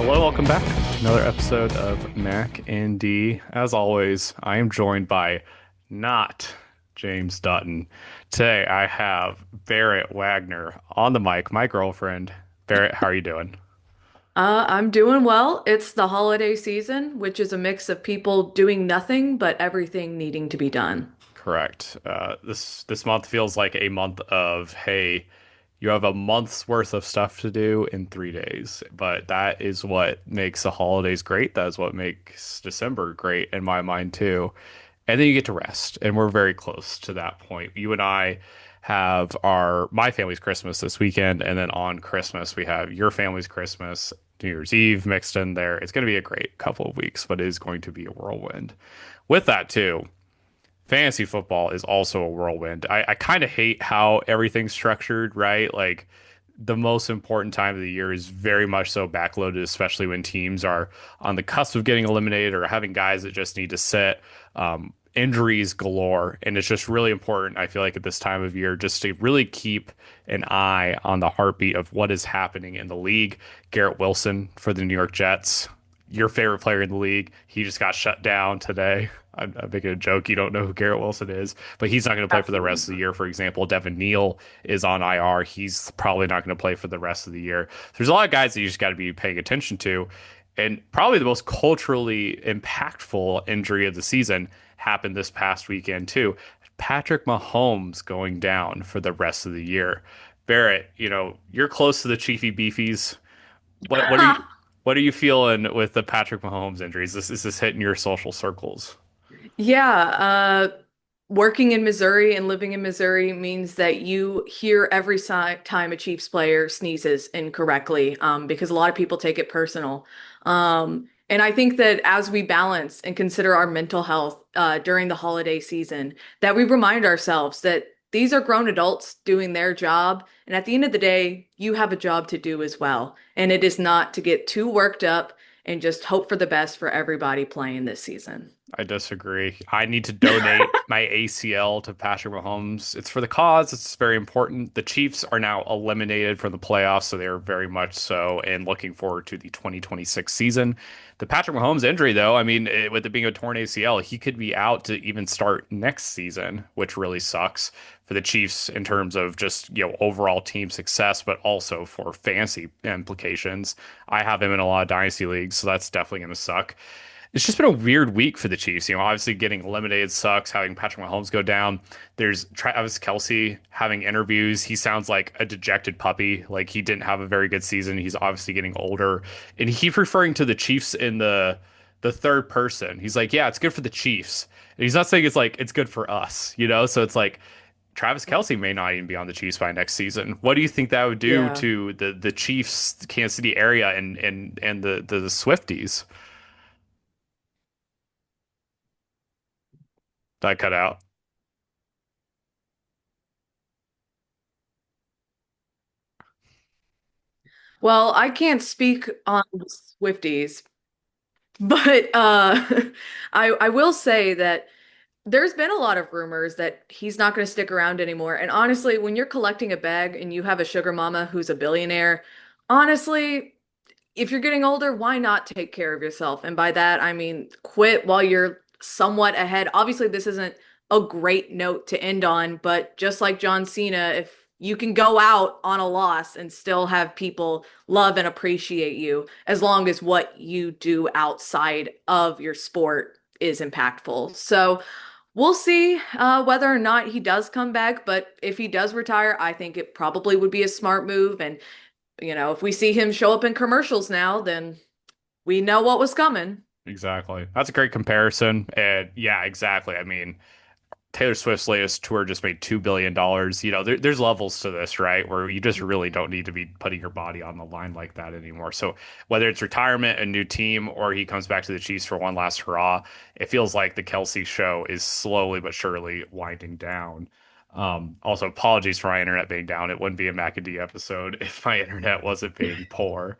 Hello, welcome back. Another episode of Mac and D. As always, I am joined by not James Dutton. Today I have Barrett Wagner on the mic, my girlfriend. Barrett, how are you doing? I'm doing well. It's the holiday season, which is a mix of people doing nothing but everything needing to be done. Correct. This month feels like a month of, hey, you have a month's worth of stuff to do in 3 days. But that is what makes the holidays great. That is what makes December great in my mind too. And then you get to rest, and we're very close to that point. You and I have my family's Christmas this weekend, and then on Christmas we have your family's Christmas, New Year's Eve mixed in there. It's going to be a great couple of weeks, but it is going to be a whirlwind. With that too, fantasy football is also a whirlwind. I kind of hate how everything's structured, right? Like the most important time of the year is very much so backloaded, especially when teams are on the cusp of getting eliminated or having guys that just need to sit. Injuries galore, and it's just really important, I feel like, at this time of year, just to really keep an eye on the heartbeat of what is happening in the league. Garrett Wilson for the New York Jets, your favorite player in the league, he just got shut down today. I'm making a joke. You don't know who Garrett Wilson is, but he's not going to play for the Absolutely rest of the not. year. For example, Devin Neal is on IR. He's probably not going to play for the rest of the year. There's a lot of guys that you just got to be paying attention to. And probably the most culturally impactful injury of the season happened this past weekend, too. Patrick Mahomes going down for the rest of the year. Barrett, you're close to the Chiefy Beefies. What are you what are you feeling with the Patrick Mahomes injuries? Is this hitting your social circles? Yeah, working in Missouri and living in Missouri means that you hear every time a Chiefs player sneezes incorrectly, because a lot of people take it personal. And I think that as we balance and consider our mental health during the holiday season, that we remind ourselves that these are grown adults doing their job. And at the end of the day, you have a job to do as well. And it is not to get too worked up and just hope for the best for everybody playing this season. I disagree. I need to donate my ACL to Patrick Mahomes. It's for the cause. It's very important. The Chiefs are now eliminated from the playoffs, so they're very much so and looking forward to the 2026 season. The Patrick Mahomes injury, though, I mean, with it being a torn ACL, he could be out to even start next season, which really sucks for the Chiefs in terms of just, overall team success, but also for fantasy implications. I have him in a lot of dynasty leagues, so that's definitely going to suck. It's just been a weird week for the Chiefs. Obviously getting eliminated sucks. Having Patrick Mahomes go down. There's Travis Kelce having interviews. He sounds like a dejected puppy. Like he didn't have a very good season. He's obviously getting older, and he keeps referring to the Chiefs in the third person. He's like, "Yeah, it's good for the Chiefs." And he's not saying it's like it's good for us. So it's like Travis Kelce may not even be on the Chiefs by next season. What do you think that would do Yeah. to the Chiefs, Kansas City area, and the Swifties? Did I cut out? Well, I can't speak on the Swifties, but I will say that there's been a lot of rumors that he's not going to stick around anymore. And honestly, when you're collecting a bag and you have a sugar mama who's a billionaire, honestly, if you're getting older, why not take care of yourself? And by that, I mean quit while you're somewhat ahead. Obviously, this isn't a great note to end on, but just like John Cena, if you can go out on a loss and still have people love and appreciate you, as long as what you do outside of your sport is impactful. So we'll see whether or not he does come back. But if he does retire, I think it probably would be a smart move. And if we see him show up in commercials now, then we know what was coming. Exactly. That's a great comparison. And yeah, exactly. I mean, Taylor Swift's latest tour just made $2 billion. There's levels to this, right? Where you just really don't need to be putting your body on the line like that anymore. So whether it's retirement, a new team, or he comes back to the Chiefs for one last hurrah, it feels like the Kelsey show is slowly but surely winding down. Also, apologies for my internet being down. It wouldn't be a McAdee episode if my internet wasn't being poor.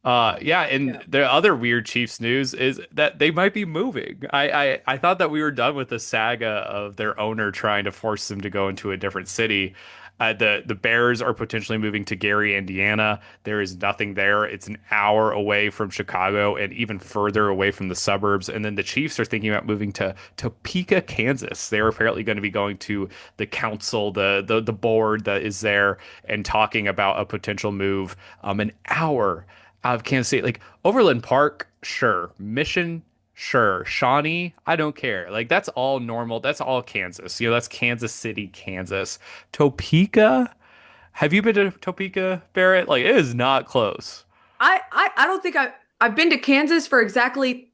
Yeah, and Yeah. the other weird Chiefs news is that they might be moving. I thought that we were done with the saga of their owner trying to force them to go into a different city. The Bears are potentially moving to Gary, Indiana. There is nothing there. It's an hour away from Chicago and even further away from the suburbs. And then the Chiefs are thinking about moving to Topeka, Kansas. They're apparently going to be going to the council, the board that is there, and talking about a potential move. An hour out of Kansas City, like Overland Park, sure. Mission, sure. Shawnee, I don't care. Like that's all normal. That's all Kansas. That's Kansas City, Kansas. Topeka? Have you been to Topeka, Barrett? Like it is not close. I don't think I've been to Kansas for exactly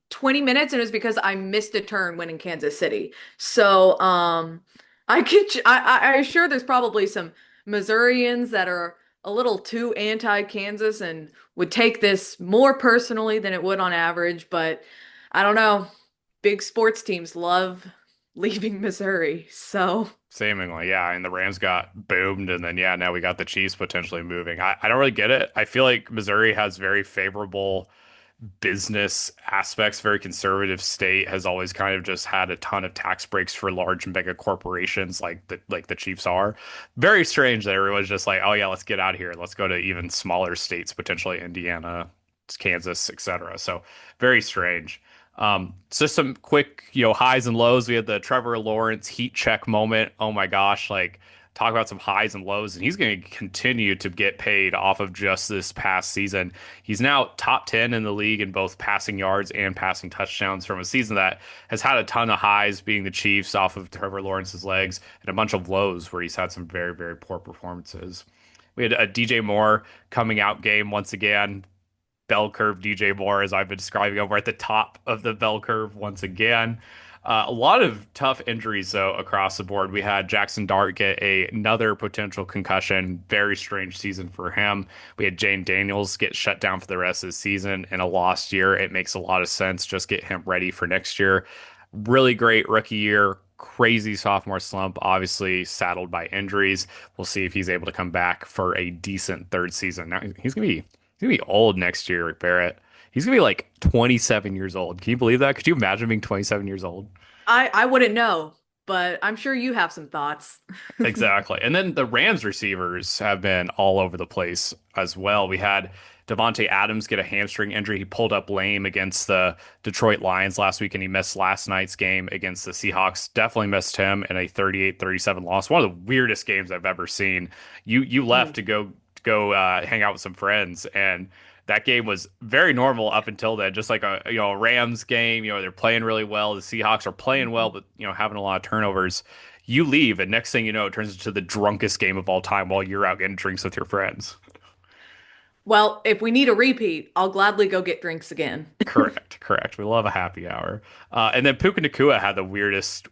20 minutes, and it was because I missed a turn when in Kansas City. So, I get you, I'm sure there's probably some Missourians that are a little too anti-Kansas and would take this more personally than it would on average, but I don't know. Big sports teams love leaving Missouri. So, Seemingly, yeah. And the Rams got boomed, and then yeah, now we got the Chiefs potentially moving. I don't really get it. I feel like Missouri has very favorable business aspects, very conservative state, has always kind of just had a ton of tax breaks for large mega corporations like the Chiefs are. Very strange that everyone's just like, oh yeah, let's get out of here. Let's go to even smaller states, potentially Indiana, Kansas, etc. So very strange. Just some quick, highs and lows. We had the Trevor Lawrence heat check moment. Oh my gosh, like talk about some highs and lows, and he's going to continue to get paid off of just this past season. He's now top 10 in the league in both passing yards and passing touchdowns from a season that has had a ton of highs, being the Chiefs off of Trevor Lawrence's legs, and a bunch of lows where he's had some very, very poor performances. We had a DJ Moore coming out game once again, bell curve DJ Moore, as I've been describing him. We're at the top of the bell curve once again. A lot of tough injuries, though, across the board. We had Jackson Dart get another potential concussion. Very strange season for him. We had Jane Daniels get shut down for the rest of the season in a lost year. It makes a lot of sense. Just get him ready for next year. Really great rookie year. Crazy sophomore slump, obviously saddled by injuries. We'll see if he's able to come back for a decent third season. Now he's gonna be old next year, Barrett. He's gonna be like 27 years old. Can you believe that? Could you imagine being 27 years old? I wouldn't know, but I'm sure you have some thoughts. Exactly. And then the Rams receivers have been all over the place as well. We had Devontae Adams get a hamstring injury. He pulled up lame against the Detroit Lions last week, and he missed last night's game against the Seahawks. Definitely missed him in a 38-37 loss. One of the weirdest games I've ever seen. You left to go hang out with some friends, and that game was very normal up until then, just like a Rams game. They're playing really well. The Seahawks are playing well, but having a lot of turnovers. You leave, and next thing you know, it turns into the drunkest game of all time while you're out getting drinks with your friends. Well, if we need a repeat, I'll gladly go get drinks again. Correct, correct. We love a happy hour. And then Puka Nacua had the weirdest.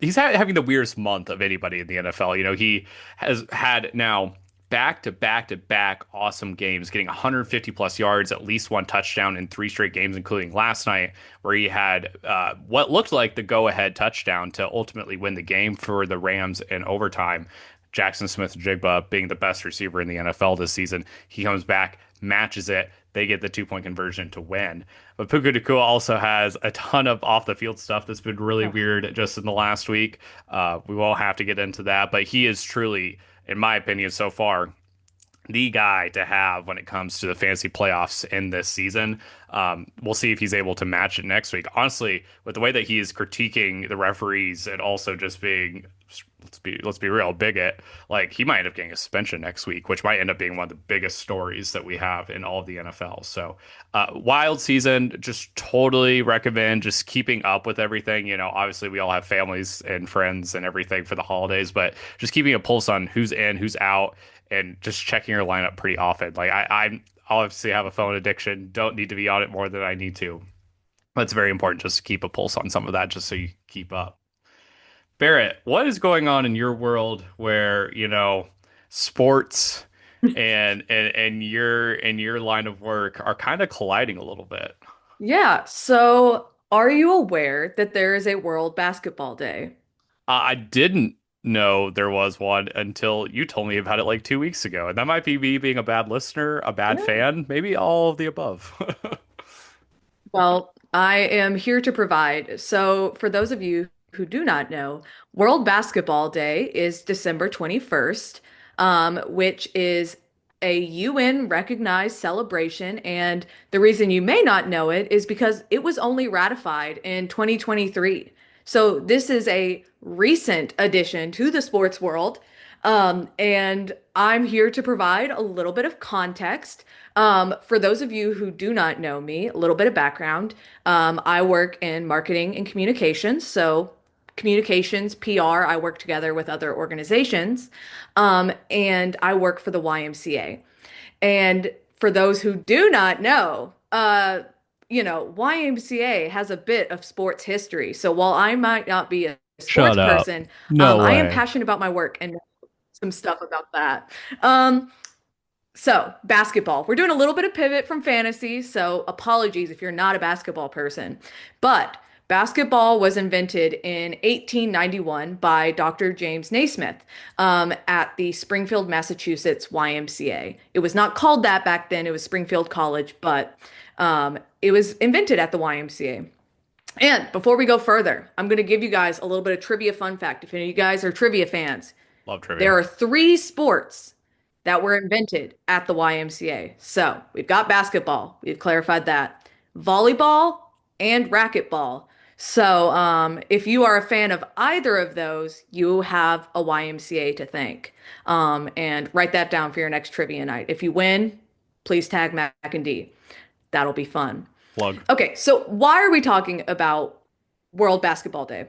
Having the weirdest month of anybody in the NFL. He has had now back to back to back awesome games, getting 150 plus yards, at least one touchdown in three straight games, including last night, where he had what looked like the go-ahead touchdown to ultimately win the game for the Rams in overtime. Jackson Smith-Jigba being the best receiver in the NFL this season, he comes back, matches it. They get the 2-point conversion to win. But Puka Nacua also has a ton of off the field stuff that's been really weird just in the last week. We won't have to get into that, but he is truly, in my opinion, so far, the guy to have when it comes to the fantasy playoffs in this season. We'll see if he's able to match it next week. Honestly, with the way that he is critiquing the referees and also just being, let's be real, bigot, like he might end up getting a suspension next week, which might end up being one of the biggest stories that we have in all of the NFL. So, wild season. Just totally recommend just keeping up with everything. Obviously we all have families and friends and everything for the holidays, but just keeping a pulse on who's in, who's out, and just checking your lineup pretty often. Like I obviously have a phone addiction, don't need to be on it more than I need to. But it's very important just to keep a pulse on some of that just so you keep up. Barrett, what is going on in your world where, sports and your line of work are kind of colliding a little bit? Yeah, so are you aware that there is a World Basketball Day? I didn't know there was one until you told me about it like 2 weeks ago. And that might be me being a bad listener, a bad Yeah. fan, maybe all of the above. Well, I am here to provide. So, for those of you who do not know, World Basketball Day is December 21st, which is a UN recognized celebration. And the reason you may not know it is because it was only ratified in 2023. So this is a recent addition to the sports world. And I'm here to provide a little bit of context. For those of you who do not know me, a little bit of background. I work in marketing and communications. So communications, PR, I work together with other organizations. And I work for the YMCA. And for those who do not know, YMCA has a bit of sports history. So while I might not be a sports Shut up. person, No I am way. passionate about my work and know some stuff about that. Um, so, basketball. We're doing a little bit of pivot from fantasy, so apologies if you're not a basketball person. But basketball was invented in 1891 by Dr. James Naismith at the Springfield, Massachusetts YMCA. It was not called that back then, it was Springfield College, but it was invented at the YMCA. And before we go further, I'm going to give you guys a little bit of trivia fun fact. If any of you guys are trivia fans, Love there trivia. are three sports that were invented at the YMCA. So we've got basketball, we've clarified that, volleyball, and racquetball. So if you are a fan of either of those, you have a YMCA to thank. And write that down for your next trivia night. If you win, please tag Mac and D. That'll be fun. Plug. Okay, so why are we talking about World Basketball Day?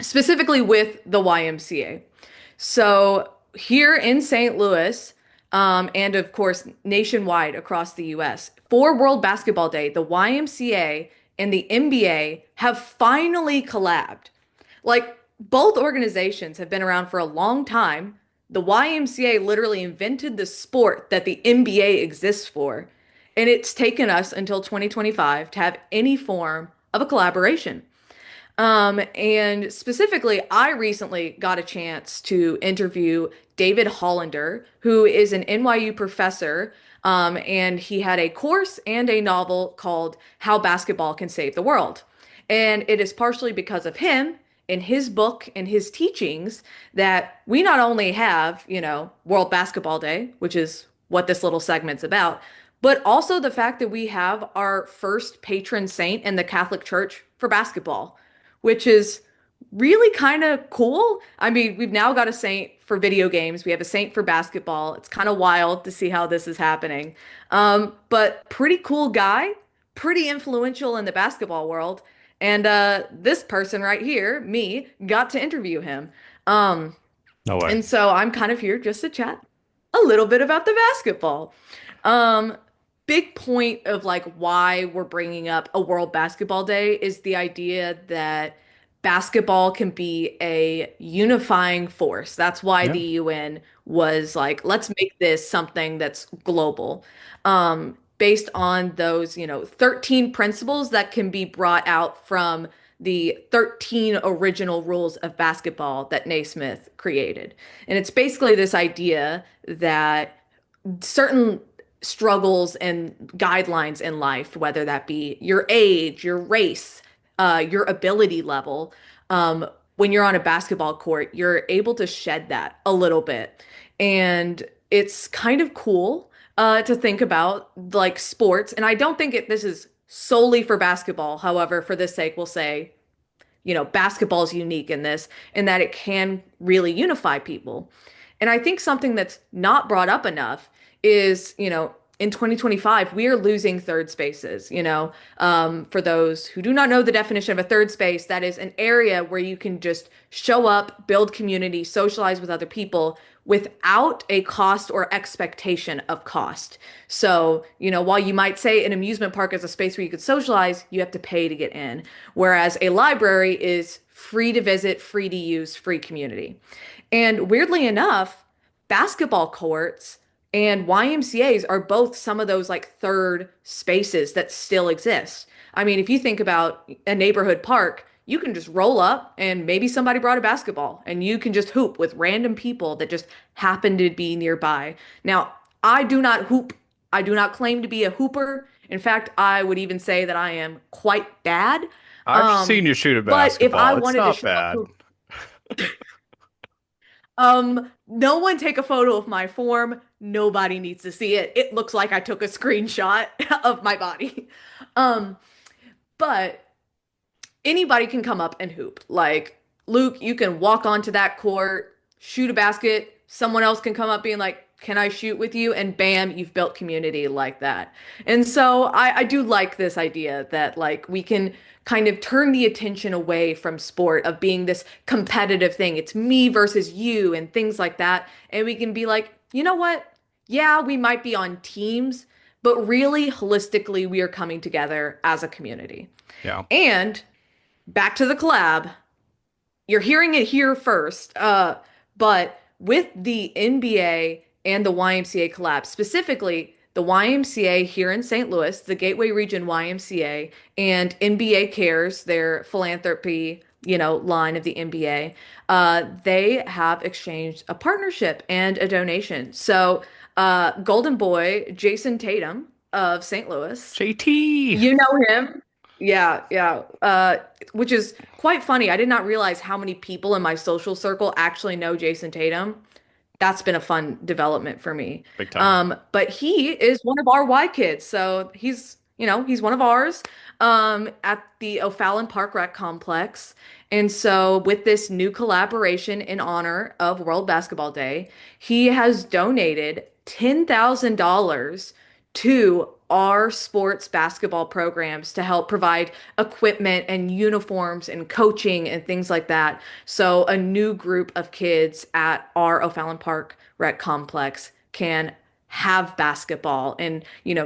Specifically with the YMCA. So here in St. Louis, and of course nationwide across the US, for World Basketball Day, the YMCA and the NBA have finally collabed. Like both organizations have been around for a long time. The YMCA literally invented the sport that the NBA exists for, and it's taken us until 2025 to have any form of a collaboration. And specifically, I recently got a chance to interview David Hollander, who is an NYU professor, and he had a course and a novel called How Basketball Can Save the World. And it is partially because of him and his book and his teachings that we not only have, World Basketball Day, which is what this little segment's about, but also the fact that we have our first patron saint in the Catholic Church for basketball, which is really kind of cool. I mean, we've now got a saint for video games. We have a saint for basketball. It's kind of wild to see how this is happening. But pretty cool guy, pretty influential in the basketball world. And this person right here, me, got to interview him. Um, No way. and so I'm kind of here just to chat a little bit about the basketball. Um, Big point of like why we're bringing up a World Basketball Day is the idea that basketball can be a unifying force. That's why Yeah. the UN was like, let's make this something that's global. Based on those, 13 principles that can be brought out from the 13 original rules of basketball that Naismith created. And it's basically this idea that certain struggles and guidelines in life, whether that be your age, your race, your ability level, when you're on a basketball court, you're able to shed that a little bit. And it's kind of cool to think about like sports. And I don't think this is solely for basketball. However, for this sake, we'll say basketball is unique in this, in that it can really unify people. And I think something that's not brought up enough is, in 2025, we are losing third spaces. For those who do not know the definition of a third space, that is an area where you can just show up, build community, socialize with other people without a cost or expectation of cost. So, while you might say an amusement park is a space where you could socialize, you have to pay to get in. Whereas a library is free to visit, free to use, free community. And weirdly enough, basketball courts and YMCA's are both some of those like third spaces that still exist. I mean, if you think about a neighborhood park, you can just roll up and maybe somebody brought a basketball and you can just hoop with random people that just happen to be nearby. Now, I do not hoop. I do not claim to be a hooper. In fact, I would even say that I am quite bad. I've seen you shoot a But if I basketball. It's wanted to not show bad. no one take a photo of my form. Nobody needs to see it. It looks like I took a screenshot of my body. Um, but anybody can come up and hoop. Like, Luke, you can walk onto that court, shoot a basket. Someone else can come up being like, can I shoot with you? And bam, you've built community like that. And so I do like this idea that like we can kind of turn the attention away from sport of being this competitive thing. It's me versus you and things like that. And we can be like, you know what? Yeah, we might be on teams, but really holistically, we are coming together as a community. Yeah. And back to the collab. You're hearing it here first. But with the NBA and the YMCA collab, specifically the YMCA here in St. Louis, the Gateway Region YMCA, and NBA Cares, their philanthropy, line of the NBA, they have exchanged a partnership and a donation. So, Golden Boy Jayson Tatum of St. Louis, JT. you know him. Yeah, yeah. Which is quite funny. I did not realize how many people in my social circle actually know Jason Tatum. That's been a fun development for me. Big time. But he is one of our Y kids. So he's one of ours at the O'Fallon Park Rec Complex. And so with this new collaboration in honor of World Basketball Day, he has donated $10,000 to our sports basketball programs to help provide equipment and uniforms and coaching and things like that. So a new group of kids at our O'Fallon Park Rec Complex can have basketball and,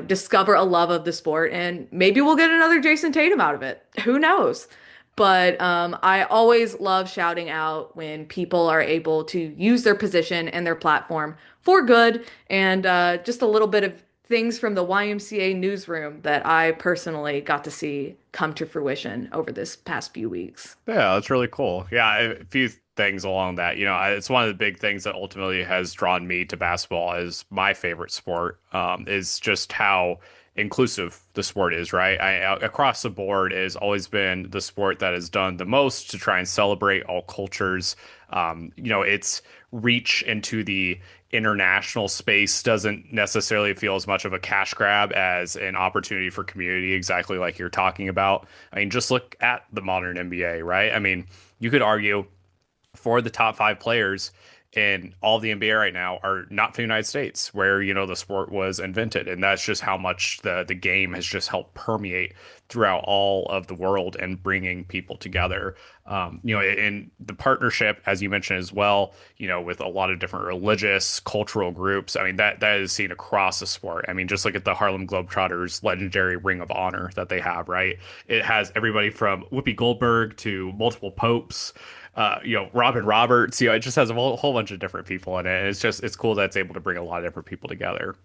discover a love of the sport. And maybe we'll get another Jason Tatum out of it. Who knows? But I always love shouting out when people are able to use their position and their platform for good and just a little bit of things from the YMCA newsroom that I personally got to see come to fruition over this past few weeks. Yeah, that's really cool. Yeah, a few things along that. It's one of the big things that ultimately has drawn me to basketball as my favorite sport, is just how inclusive the sport is, right? Across the board, it has always been the sport that has done the most to try and celebrate all cultures. Its reach into the international space doesn't necessarily feel as much of a cash grab as an opportunity for community, exactly like you're talking about. I mean, just look at the modern NBA, right? I mean, you could argue for the top five players in all of the NBA right now are not from the United States, where the sport was invented, and that's just how much the game has just helped permeate throughout all of the world and bringing people together. In the partnership, as you mentioned as well, with a lot of different religious, cultural groups. I mean, that is seen across the sport. I mean, just look at the Harlem Globetrotters legendary Ring of Honor that they have, right? It has everybody from Whoopi Goldberg to multiple popes, Robin Roberts, it just has a whole bunch of different people in it. And it's cool that it's able to bring a lot of different people together.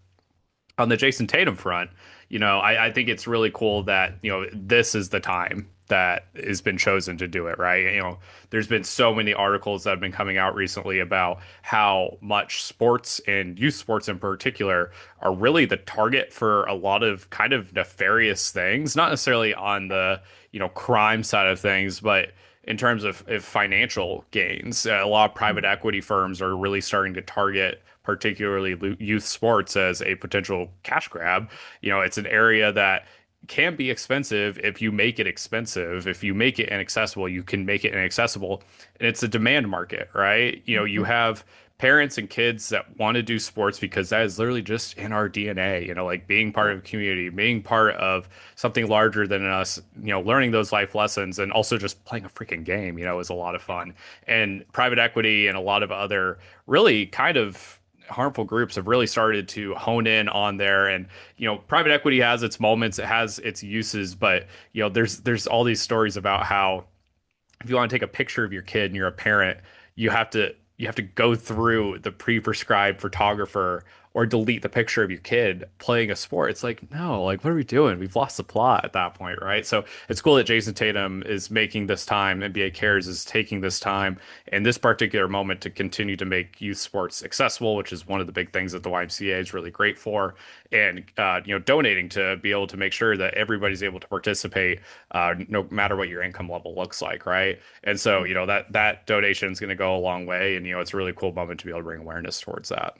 On the Jason Tatum front, I think it's really cool that, this is the time that has been chosen to do it, right? There's been so many articles that have been coming out recently about how much sports and youth sports in particular are really the target for a lot of kind of nefarious things, not necessarily on the, crime side of things, but in terms of financial gains. A lot of private equity firms are really starting to target particularly youth sports as a potential cash grab. It's an area that can be expensive if you make it expensive. If you make it inaccessible, you can make it inaccessible. And it's a demand market, right? You have parents and kids that want to do sports because that is literally just in our DNA, like being part of a community, being part of something larger than us, learning those life lessons and also just playing a freaking game, is a lot of fun. And private equity and a lot of other really kind of harmful groups have really started to hone in on there. And private equity has its moments, it has its uses, but there's all these stories about how if you want to take a picture of your kid and you're a parent, you have to go through the pre-prescribed photographer or delete the picture of your kid playing a sport. It's like, no, like what are we doing? We've lost the plot at that point, right? So it's cool that Jayson Tatum is making this time, NBA Cares is taking this time in this particular moment to continue to make youth sports accessible, which is one of the big things that the YMCA is really great for, and donating to be able to make sure that everybody's able to participate, no matter what your income level looks like, right? And so, that donation is going to go a long way, and it's a really cool moment to be able to bring awareness towards that.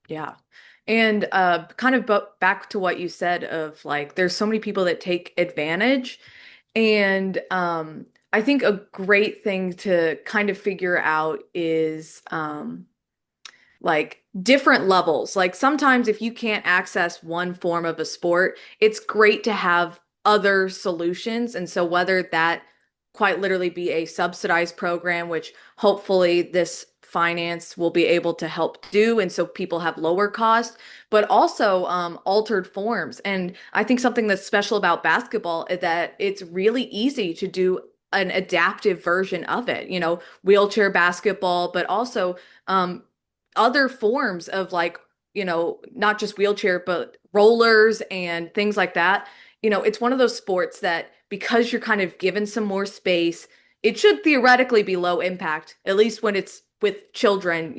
Yeah. And kind of back to what you said of like, there's so many people that take advantage. And I think a great thing to kind of figure out is like different levels. Like sometimes if you can't access one form of a sport, it's great to have other solutions. And so whether that quite literally be a subsidized program, which hopefully this finance will be able to help do, and so people have lower cost, but also altered forms. And I think something that's special about basketball is that it's really easy to do an adaptive version of it, wheelchair basketball, but also other forms of like, not just wheelchair, but rollers and things like that. It's one of those sports that because you're kind of given some more space, it should theoretically be low impact, at least when it's with children.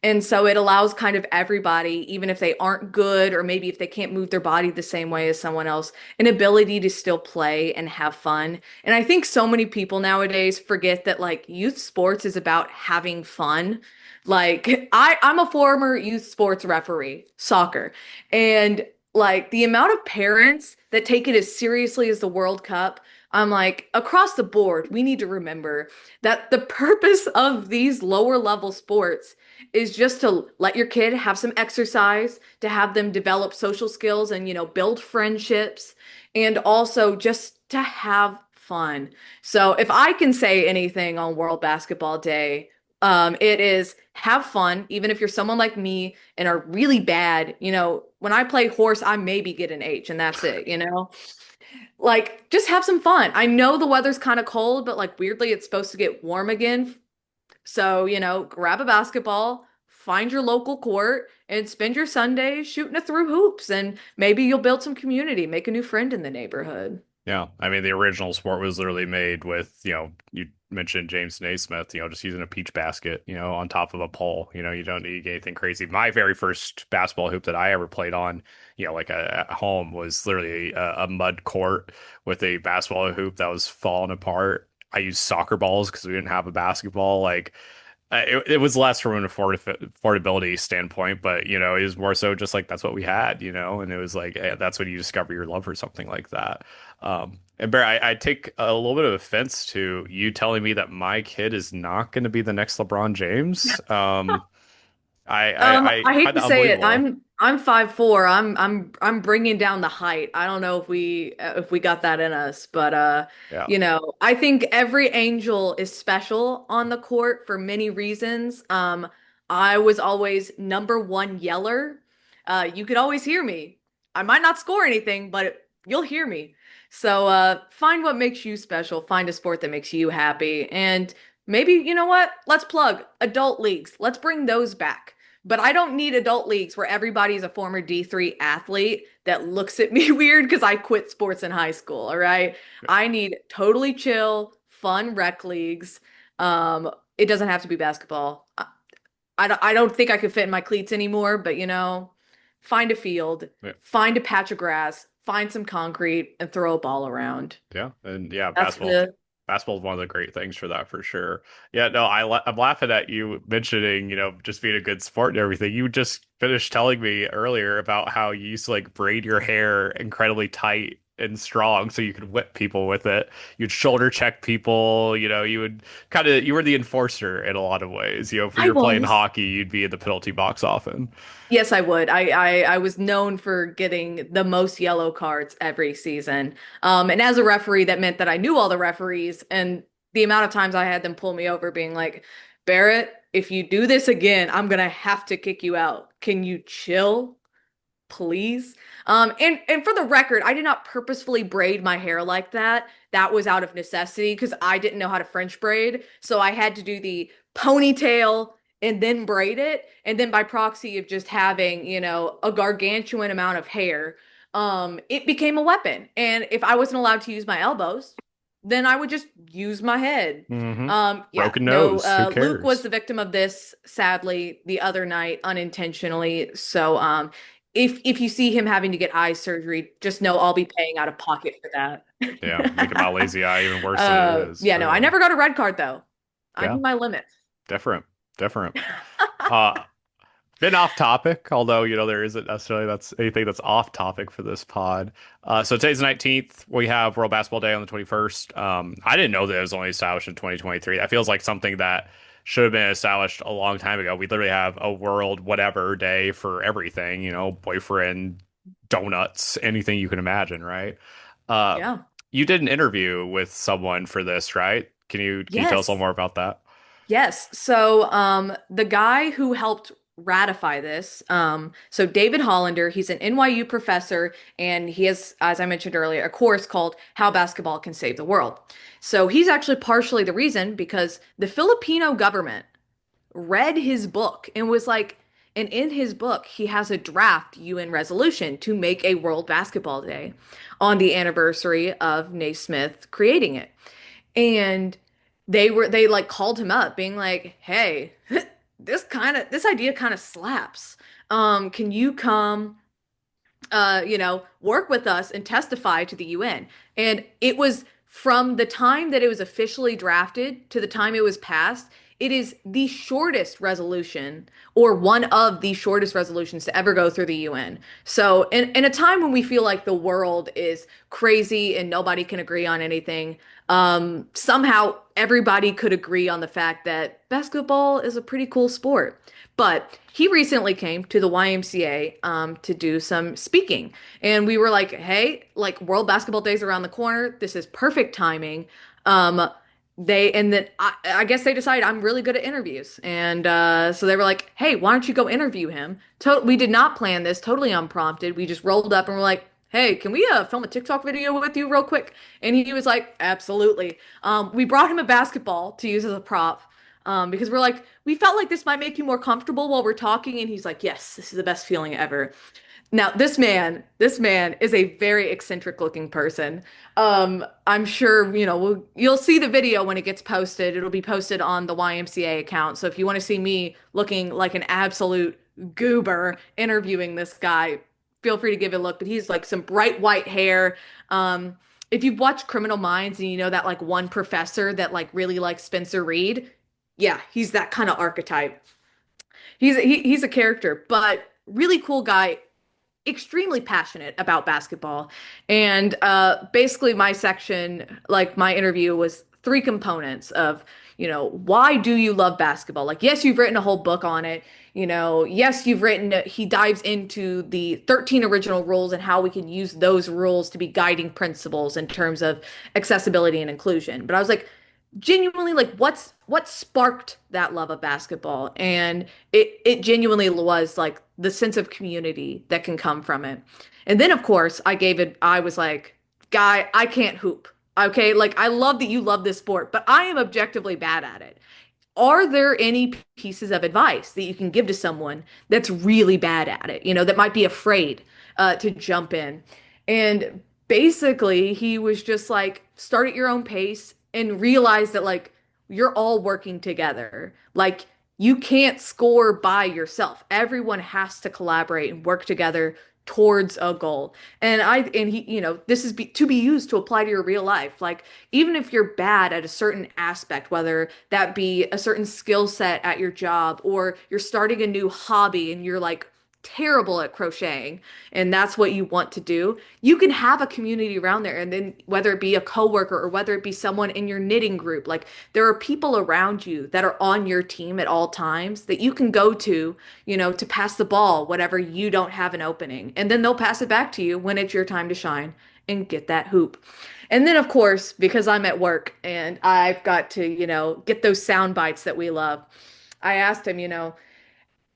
And so it allows kind of everybody, even if they aren't good, or maybe if they can't move their body the same way as someone else, an ability to still play and have fun. And I think so many people nowadays forget that like youth sports is about having fun. Like I'm a former youth sports referee, soccer, and like the amount of parents that take it as seriously as the World Cup, I'm like, across the board, we need to remember that the purpose of these lower level sports is just to let your kid have some exercise, to have them develop social skills and, build friendships, and also just to have fun. So if I can say anything on World Basketball Day, it is have fun, even if you're someone like me and are really bad. When I play horse, I maybe get an H and that's it. Like just have some fun. I know the weather's kind of cold, but like weirdly, it's supposed to get warm again. So, grab a basketball, find your local court, and spend your Sunday shooting it through hoops. And maybe you'll build some community, make a new friend in the neighborhood. Yeah, I mean the original sport was literally made with, you mentioned James Naismith, just using a peach basket, on top of a pole. You don't need anything crazy. My very first basketball hoop that I ever played on, like at home was literally a mud court with a basketball hoop that was falling apart. I used soccer balls because we didn't have a basketball. Like it was less from an affordability standpoint, but it was more so just like that's what we had, and it was like that's when you discover your love for something like that. And Bear, I take a little bit of offense to you telling me that my kid is not going to be the next LeBron James. I I hate find to that say it. unbelievable. I'm 5'4". I'm bringing down the height. I don't know if we got that in us, but Yeah. I think every angel is special on the court for many reasons. I was always number one yeller. You could always hear me. I might not score anything, but you'll hear me. So find what makes you special. Find a sport that makes you happy, and maybe you know what? Let's plug adult leagues. Let's bring those back. But I don't need adult leagues where everybody's a former D3 athlete that looks at me weird because I quit sports in high school. All right. I need totally chill, fun rec leagues. It doesn't have to be basketball. I don't think I could fit in my cleats anymore, but find a field, Yeah. find a patch of grass, find some concrete, and throw a ball around. Yeah, and yeah, That's the basketball is one of the great things for that for sure. Yeah, no, I'm laughing at you mentioning, just being a good sport and everything. You just finished telling me earlier about how you used to like braid your hair incredibly tight and strong so you could whip people with it. You'd shoulder check people, you would you were the enforcer in a lot of ways. If I you're playing was. hockey, you'd be in the penalty box often. Yes, I would. I was known for getting the most yellow cards every season. And as a referee, that meant that I knew all the referees and the amount of times I had them pull me over being like, Barrett, if you do this again, I'm gonna have to kick you out. Can you chill, please? And for the record, I did not purposefully braid my hair like that. That was out of necessity because I didn't know how to French braid. So I had to do the ponytail and then braid it, and then by proxy of just having, a gargantuan amount of hair, it became a weapon. And if I wasn't allowed to use my elbows, then I would just use my head. Hmm. Yeah, Broken no, nose. Who Luke was cares? the victim of this, sadly, the other night, unintentionally. So, if you see him having to get eye surgery, just know I'll be paying out of pocket for that. Yeah, make my lazy eye even worse than it is. Yeah, no, I Truly. never got a red card though. I Yeah, knew my limits. different, different. Uh, Been off topic, although there isn't necessarily that's anything that's off topic for this pod. So today's the 19th. We have World Basketball Day on the 21st. I didn't know that it was only established in 2023. That feels like something that should have been established a long time ago. We literally have a World whatever day for everything, boyfriend, donuts, anything you can imagine, right? Uh, Yeah. you did an interview with someone for this, right? Can you tell us a little Yes. more about that? Yes. So, the guy who helped ratify this, so David Hollander, he's an NYU professor, and he has, as I mentioned earlier, a course called How Basketball Can Save the World. So he's actually partially the reason because the Filipino government read his book and was like, and in his book, he has a draft UN resolution to make a World Basketball Day on the anniversary of Naismith creating it. And they like called him up being like, "Hey, this idea kind of slaps. Can you come work with us and testify to the UN?" And it was from the time that it was officially drafted to the time it was passed, it is the shortest resolution or one of the shortest resolutions to ever go through the UN. So, in a time when we feel like the world is crazy and nobody can agree on anything, somehow everybody could agree on the fact that basketball is a pretty cool sport. But he recently came to the YMCA to do some speaking. And we were like, hey, like World Basketball Day's around the corner. This is perfect timing. Um, and then I guess they decided I'm really good at interviews. And so they were like, hey, why don't you go interview him? We did not plan this, totally unprompted. We just rolled up and we're like, hey, can we film a TikTok video with you real quick? And he was like, absolutely. We brought him a basketball to use as a prop because we're like, we felt like this might make you more comfortable while we're talking. And he's like, yes, this is the best feeling ever. Now, this man is a very eccentric looking person. I'm sure, you'll see the video when it gets posted. It'll be posted on the YMCA account. So if you want to see me looking like an absolute goober interviewing this guy, feel free to give it a look. But he's like some bright white hair. If you've watched Criminal Minds and you know that like one professor that like really likes Spencer Reed, yeah, he's that kind of archetype. He's a character, but really cool guy, extremely passionate about basketball. And basically, my section, like my interview, was three components of, why do you love basketball? Like, yes, you've written a whole book on it. Yes, he dives into the 13 original rules and how we can use those rules to be guiding principles in terms of accessibility and inclusion. But I was like, genuinely like what sparked that love of basketball, and it genuinely was like the sense of community that can come from it. And then of course I was like, guy, I can't hoop. Okay, like I love that you love this sport, but I am objectively bad at it. Are there any pieces of advice that you can give to someone that's really bad at it, that might be afraid to jump in? And basically, he was just like, start at your own pace and realize that, like, you're all working together. Like, you can't score by yourself. Everyone has to collaborate and work together towards a goal. And he, this is to be used to apply to your real life. Like, even if you're bad at a certain aspect, whether that be a certain skill set at your job or you're starting a new hobby and you're like terrible at crocheting and that's what you want to do, you can have a community around there. And then whether it be a coworker or whether it be someone in your knitting group, like there are people around you that are on your team at all times that you can go to, to pass the ball whenever you don't have an opening. And then they'll pass it back to you when it's your time to shine and get that hoop. And then, of course, because I'm at work and I've got to, get those sound bites that we love, I asked him,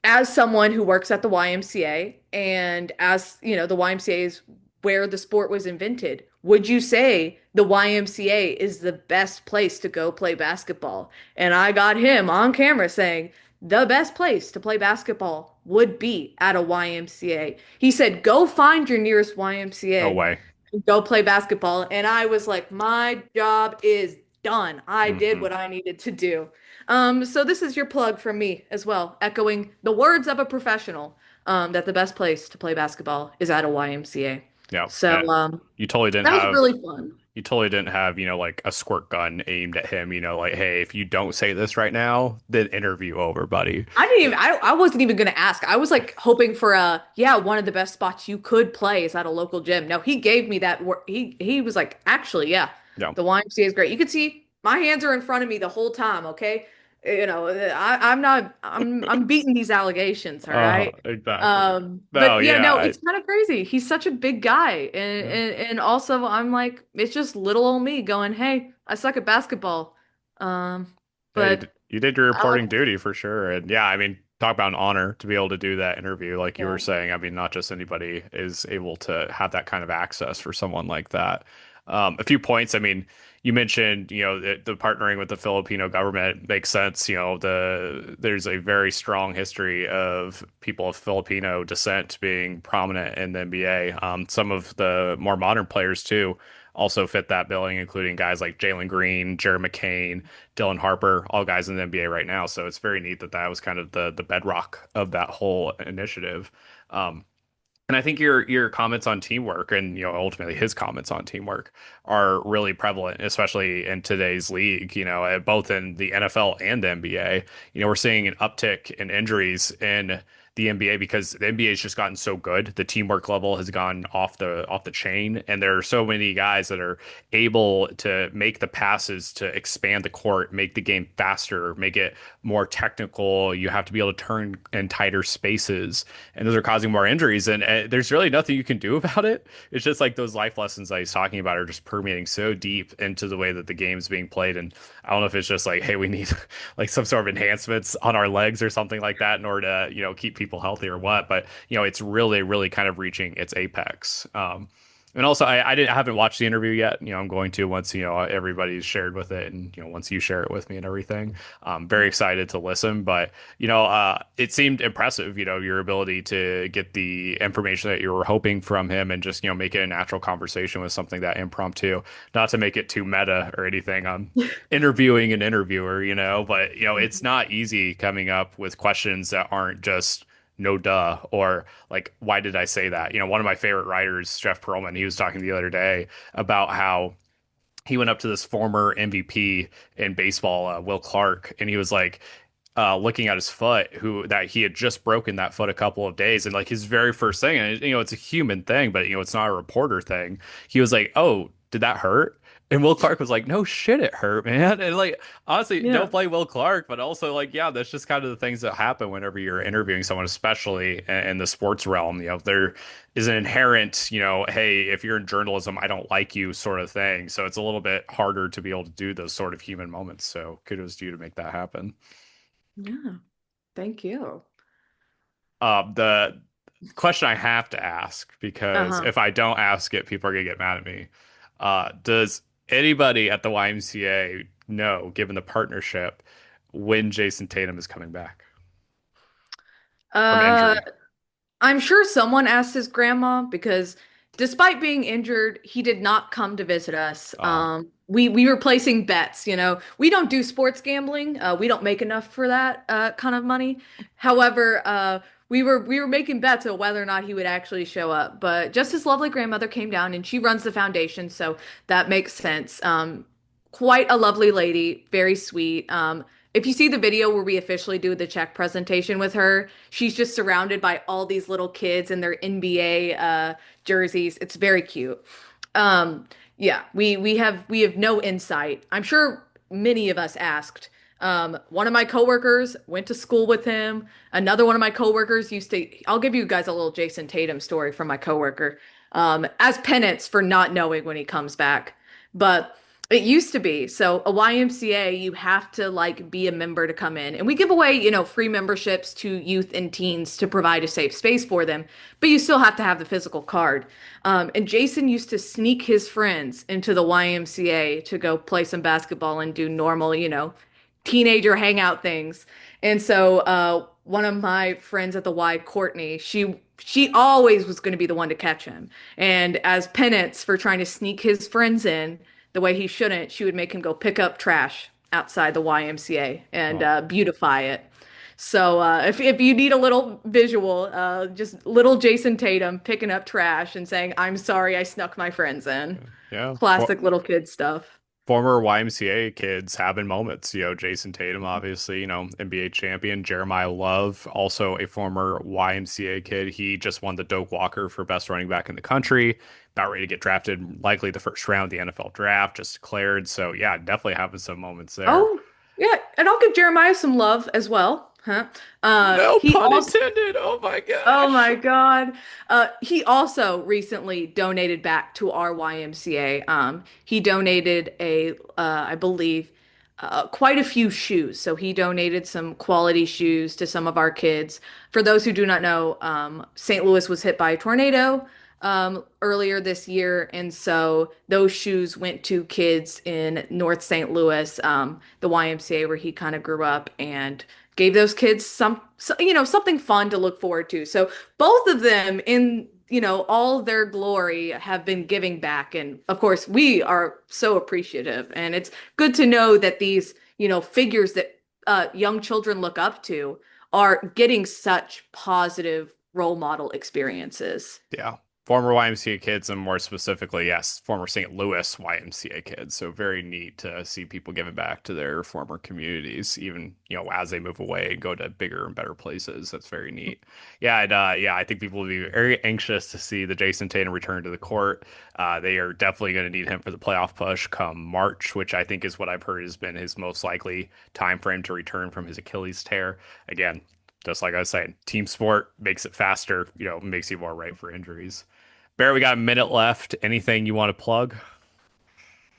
as someone who works at the YMCA and as, the YMCA is where the sport was invented, would you say the YMCA is the best place to go play basketball? And I got him on camera saying, the best place to play basketball would be at a YMCA. He said, go find your nearest No YMCA way. and go play basketball. And I was like, my job is done. I did Hmm. what I needed to do. So this is your plug from me as well, echoing the words of a professional, that the best place to play basketball is at a YMCA. Yeah. So You totally didn't that was have really fun. you totally didn't have, like a squirt gun aimed at him, like, hey, if you don't say this right now, then interview over, buddy. I wasn't even gonna ask. I was like hoping for yeah, one of the best spots you could play is at a local gym. No, he gave me that he was like, actually, yeah, Yeah. the YMCA is great. You could see my hands are in front of me the whole time, okay? I'm not I'm beating these allegations, all right? Exactly. No, But yeah, yeah, no, it's kind of crazy. He's such a big guy. yeah. And also I'm like, it's just little old me going, hey, I suck at basketball. Um, Yeah, but you did your I like reporting duty for sure. And yeah, I mean, talk about an honor to be able to do that interview. Like you were yeah. saying, I mean, not just anybody is able to have that kind of access for someone like that. A few points. I mean, you mentioned, the partnering with the Filipino government makes sense. There's a very strong history of people of Filipino descent being prominent in the NBA. Some of the more modern players too also fit that billing, including guys like Jalen Green, Jared McCain, Dylan Harper, all guys in the NBA right now. So it's very neat that that was kind of the bedrock of that whole initiative. Um, and I think your comments on teamwork and ultimately his comments on teamwork are really prevalent, especially in today's league. Both in the NFL and the NBA. We're seeing an uptick in injuries in the NBA because the NBA has just gotten so good. The teamwork level has gone off the chain, and there are so many guys that are able to make the passes to expand the court, make the game faster, make it more technical. You have to be able to turn in tighter spaces, and those are causing more injuries. And there's really nothing you can do about it. It's just like those life lessons that he's talking about are just permeating so deep into the way that the game's being played. And I don't know if it's just like, hey, we need like some sort of enhancements on our legs or something like that in order to, keep people healthy or what. But, it's really, really kind of reaching its apex. And also, I haven't watched the interview yet. I'm going to once everybody's shared with it, and once you share it with me and everything. I'm very excited to listen. But it seemed impressive. Your ability to get the information that you were hoping from him, and just make it a natural conversation with something that impromptu. Not to make it too meta or anything. I'm interviewing an interviewer, but it's not easy coming up with questions that aren't just no duh or like why did I say that? One of my favorite writers, Jeff Pearlman, he was talking the other day about how he went up to this former MVP in baseball, Will Clark, and he was like looking at his foot, who that he had just broken that foot a couple of days, and like his very first thing, and it's a human thing, but it's not a reporter thing. He was like, "Oh, did that hurt?" And Will Clark was like, "No shit, it hurt, man." And like, honestly, don't Yeah. blame Will Clark, but also like, yeah, that's just kind of the things that happen whenever you're interviewing someone, especially in the sports realm. There is an inherent, hey, if you're in journalism, I don't like you sort of thing. So it's a little bit harder to be able to do those sort of human moments. So kudos to you to make that happen. Yeah. Thank you. The question I have to ask, because Uh-huh. if I don't ask it, people are gonna get mad at me. Does anybody at the YMCA know, given the partnership, when Jayson Tatum is coming back from Uh, injury? I'm sure someone asked his grandma because despite being injured, he did not come to visit us. Uh, We were placing bets, you know. We don't do sports gambling. We don't make enough for that kind of money. However, we were making bets on whether or not he would actually show up. But just his lovely grandmother came down and she runs the foundation, so that makes sense. Quite a lovely lady, very sweet. If you see the video where we officially do the check presentation with her, she's just surrounded by all these little kids in their NBA jerseys. It's very cute. Um, yeah, we have no insight. I'm sure many of us asked. One of my coworkers went to school with him. Another one of my coworkers used to. I'll give you guys a little Jayson Tatum story from my coworker, as penance for not knowing when he comes back. But it used to be. So a YMCA, you have to like be a member to come in. And we give away, free memberships to youth and teens to provide a safe space for them, but you still have to have the physical card. And Jason used to sneak his friends into the YMCA to go play some basketball and do normal, teenager hangout things. And so one of my friends at the Y, Courtney, she always was going to be the one to catch him. And as penance for trying to sneak his friends in the way he shouldn't, she would make him go pick up trash outside the YMCA and Oh, beautify it. So if you need a little visual, just little Jayson Tatum picking up trash and saying, "I'm sorry, I snuck my friends in." yeah. Classic little kid stuff. Former YMCA kids having moments. Jayson Tatum, obviously, NBA champion. Jeremiah Love, also a former YMCA kid. He just won the Doak Walker for best running back in the country. About ready to get drafted, likely the first round of the NFL draft, just declared. So, yeah, definitely having some moments there. Oh, yeah, and I'll give Jeremiah some love as well. Huh? No He pun also intended. Oh my Oh gosh. my God. He also recently donated back to our YMCA. He donated I believe, quite a few shoes. So he donated some quality shoes to some of our kids. For those who do not know, St. Louis was hit by a tornado earlier this year, and so those shoes went to kids in North St. Louis, the YMCA where he kind of grew up, and gave those kids something fun to look forward to. So both of them in, all their glory have been giving back. And of course, we are so appreciative. And it's good to know that these, figures that young children look up to are getting such positive role model experiences. Yeah. Former YMCA kids, and more specifically, yes, former St. Louis YMCA kids. So very neat to see people giving back to their former communities, even, as they move away and go to bigger and better places. That's very neat. Yeah, yeah, I think people will be very anxious to see the Jayson Tatum return to the court. They are definitely going to need him for the playoff push come March, which I think is what I've heard has been his most likely time frame to return from his Achilles tear. Again, just like I was saying, team sport makes it faster, makes you more right for injuries. Barrett, we got a minute left. Anything you want to plug?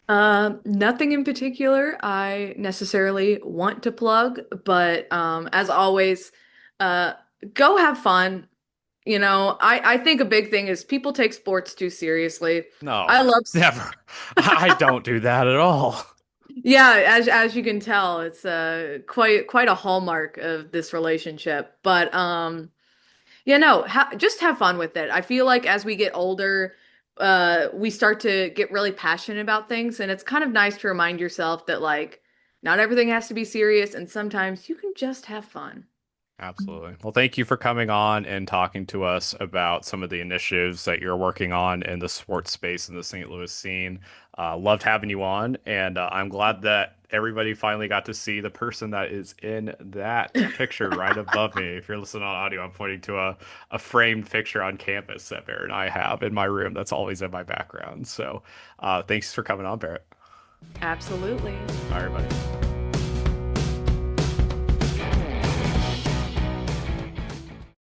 Nothing in particular I necessarily want to plug, but as always, uh, go have fun. I think a big thing is people take sports too seriously. No, I love, never. I don't do that at all. yeah, as you can tell, it's quite a hallmark of this relationship. But no, just have fun with it. I feel like as we get older, we start to get really passionate about things, and it's kind of nice to remind yourself that like not everything has to be serious, and sometimes you can just have fun. Absolutely. Well, thank you for coming on and talking to us about some of the initiatives that you're working on in the sports space in the St. Louis scene. Loved having you on, and I'm glad that everybody finally got to see the person that is in that picture right above me. If you're listening on audio, I'm pointing to a framed picture on campus that Barrett and I have in my room. That's always in my background. So thanks for coming on, Barrett. Absolutely. All right, buddy.